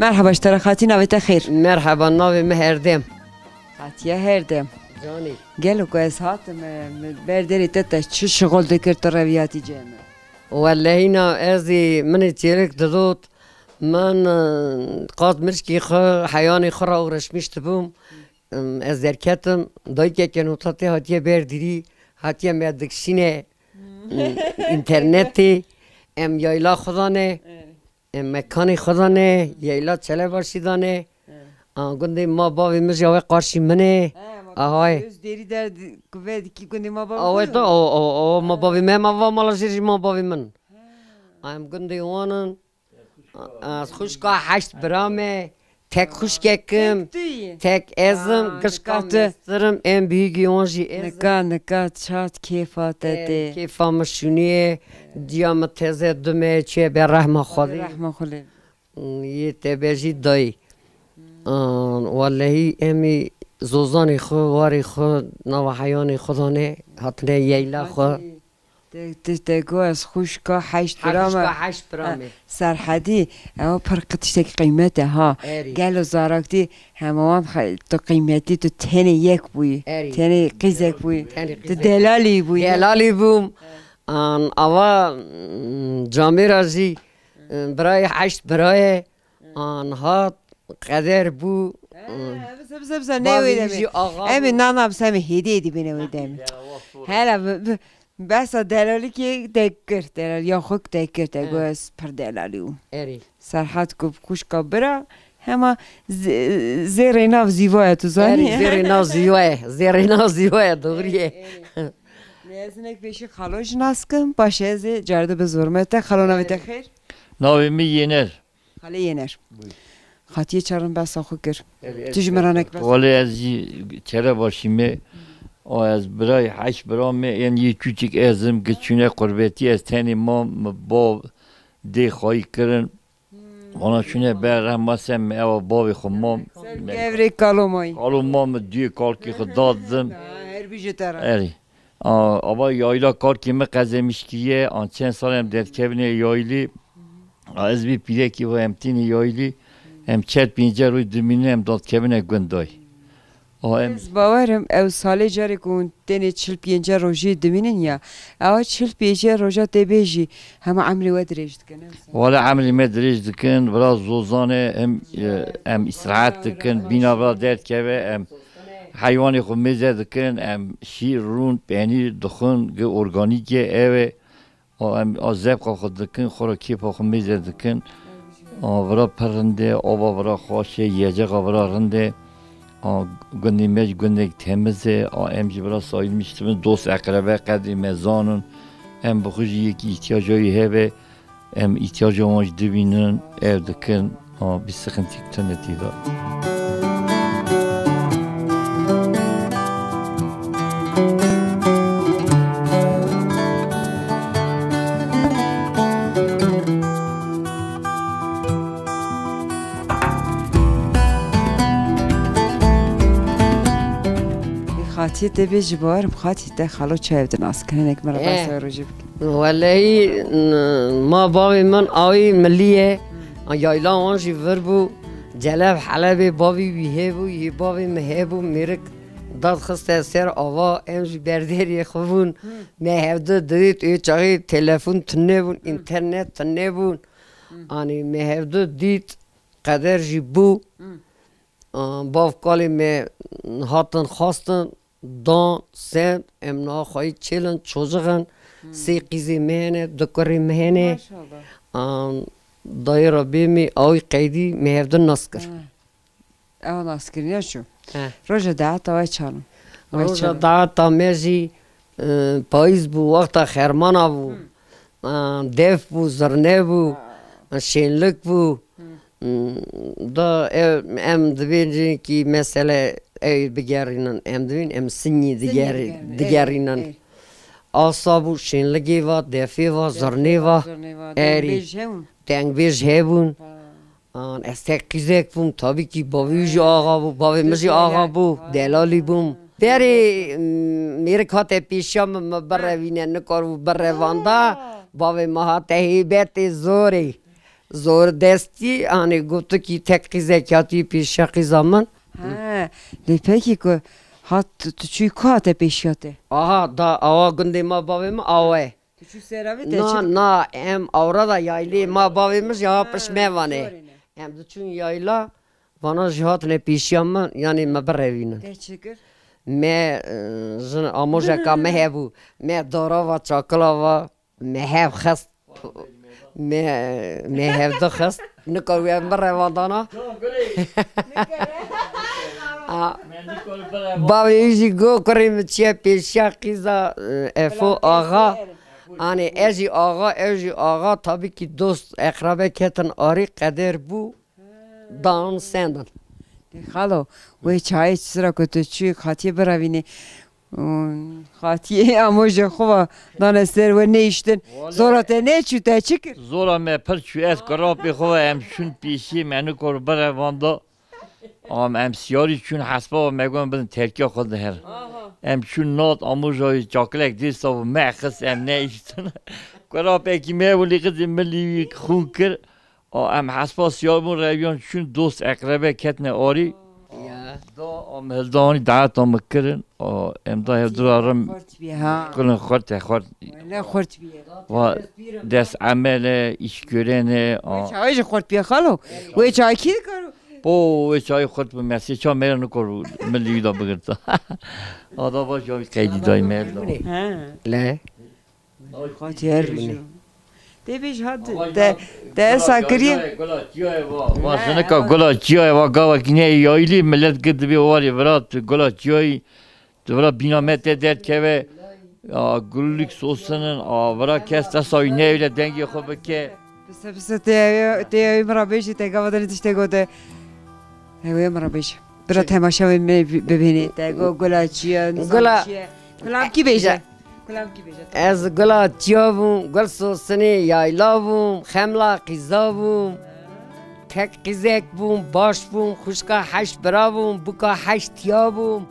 مرحبا اشترا خاطی نویت خیر. مرحبا ناوی مهردم. خاطیه هردم. جانی. گلو که از هاتم برداری تتش چه شغل دکرد تو رویاتی جامعه؟ والله هنا ازي من تيرك دادوت من قاد مرشكي حياني خرا ورشميش تبوم از دركتم دايكي كانو تاتي هاتيه برديري هاتيه مدكشينه انترنتي ام يايلا خدانه ام مكاني خدانه يايلا چله باشيدانه گنده ما باوی مجاوه قارشی منه آهای دری در کوبیدی کی گنده ما باوی آهای تو ما باوی ما مالا جیری ما باوی من ام گنده وانن از خوشگاه 8 برامه تک خوشگکم تک ازم گشکا مسترم ام بیگی وانجی ازم نکات شاد کیفاته کیفا مشونیه دیام تزه دمه چه به رحمه خودی یه تبجی دایی والله امی زوزانی خو واری خو نوحیانی خودانه هاتنه ییلا خو تگو از خوشگاه 8 برامه سرحدی اما پر قطشتک قیمته ها گلو زارکتی هموان تو قیمتی تو تنه یک بوی تنه قیزک بوی تو دلالی بوم اوا جامعه رازی برای 8 برای آنها قدر بو بس نویدم امی نانم سمی هدیه بنویدم هلا بس دلالی که دکر دلال یا خوک دکر دگو از پر دلالیو سرحد کب خوش کبرا همه زیر ناو زیواه تو زانی زیر ناو زیواه دوریه نیازنک بیشی خالوش ناسکم باشه از جرده به زورمته خالو نویت خیر ناوی می ینر خاله ینر خاطیه چرم بس آخو کر تجمرانک بس ولی از چرا باشیمه از برای 8 برامه یعنی küçük ازم گچونه قربتی از تنی ما با دی خواهی کرن وانا چونه بر هماسم او باوی خو ما گوری کالومای کالومام دیو کار کی خود دادم هر بیجه ترا اری اما یایلا کار کی مقزمش کیه آن چند سالم در کبنه یایلی از بی پیله کی و امتین یایلی هم چت پینجا روی دمینه هم داد کبنه گندای از باورم او سالی جاری کن تنی 45 روزی دمینن یا او 45 روزا تبیجی همه عملی و درجت کنه ولی عملی ما درجت کن برای زوزانه هم استراحت کن بینا برای درد که هم حیوانی خود میزد کن هم شیر رون پنیر دخون که ارگانیکه اوه هم آزب خود کن خوراکی خود میزد کن برای پرنده آبا برای خواشه یجق برای رنده گندی مج گندی تمیزه امجی برای سایل میشتم دوست اقربه قدری مزانن ام بخوجی یکی احتیاجایی هبه ام احتیاجامش دوینن اف دکن بیسخنتی کتنتی دا خاطی تبی جبار خاطی ته خالو چه ناس کنه یک مرا بس روزی والله ما باوی من آوی ملیه یایلا آنجی وربو جلب حلب باوی بیه بو یه باوی مهبو میرک داد خسته سر آوا امجی بردری خوبون مهبده دید ای چاقی تلفن تنه بون اینترنت تنه بون آنی مهبده دید قدر جی بو باف کالی می هاتن خواستن دان سند امنا خواهی چلن چوزغن سی قیزی مهنه دکری مهنه دایره بیمی آوی قیدی مهفده ناسکر او ناسکر نیا شو روژه دعت آوی چالم روژه دعت آمیزی پاییز بو وقتا خیرمانا بو دف بو زرنه بو شینلک بو دا ام دوینجی کی مثلا ای بگرینن ام دوین ام سنی دیگرینن آسابو شینلگی و دفی و زرنی و اری دنگ بیش هبون استقیزک بوم تابی کی باویج آقا بو باوی مزی آقا بو دلالی بوم بری میره کات پیشم بره وینه نکارو بره واندا باوی مها تهیبت زوری زور دستی آنی گفت کی تک قیزه کاتی پیش قیزا من پکی که هات تو چی کاته پیشاته آها دا آوا گنده ما باویم آوه تو چی سراوی نه ام آورا دا یایلی ما باویمش یا پشمه وانه ام دو چون یایلا وانا جهات نه پیشیام من یعنی مبروینه me amojja ka mehevu me darava çakalava mehev xest mehev da xest nikawiye merevandana bavi go karim çiye peşa qiza efo ağa ani eji ağa tabii ki dost akrabe ketin ari kader bu dan senden خالو وی چای چرا کتو چی خاطی براوینی خاطی اموجه خوبه دانستر و نیشتن زورته نه چوته چیکر زورا me پر çu et karapi خوبه em şun pişi menu kor beravanda am em siyari çun hasba megon bin terkiye khod her em şun not amujay çaklek disav mexs em ne iştin karapi ki me vuli kızım milli khunker am hasba siyarmon revyon şun dost akrabe ketne ari da am heldani daat am kirin em da hevdurarım kulun khort ne khort biye va des amele iş görene çay khort biye khalo ve çay ki karo bu ve çay khort bu mesaj çay meran kor milli da bugurta ada baş ya kaydı da mail da le خاطر Deviş hadi de sakriye. Va sana ka gola çiye va gava kine yayli millet gitti bir var ya verat gola çiye devra binamete der keve gullük sosanın avra kesta soy ne öyle denge xobe ke Bise te mrabeji te gavadan işte gode. Ev mrabeji. Bira temaşa bebeni te gola çiye. Gola ki beje. از گلا چیابم گل سوسنی یایلابم خملا قیزابم تک قیزک بوم باش بوم خوشکا هشت برابم بکا هشت تیابم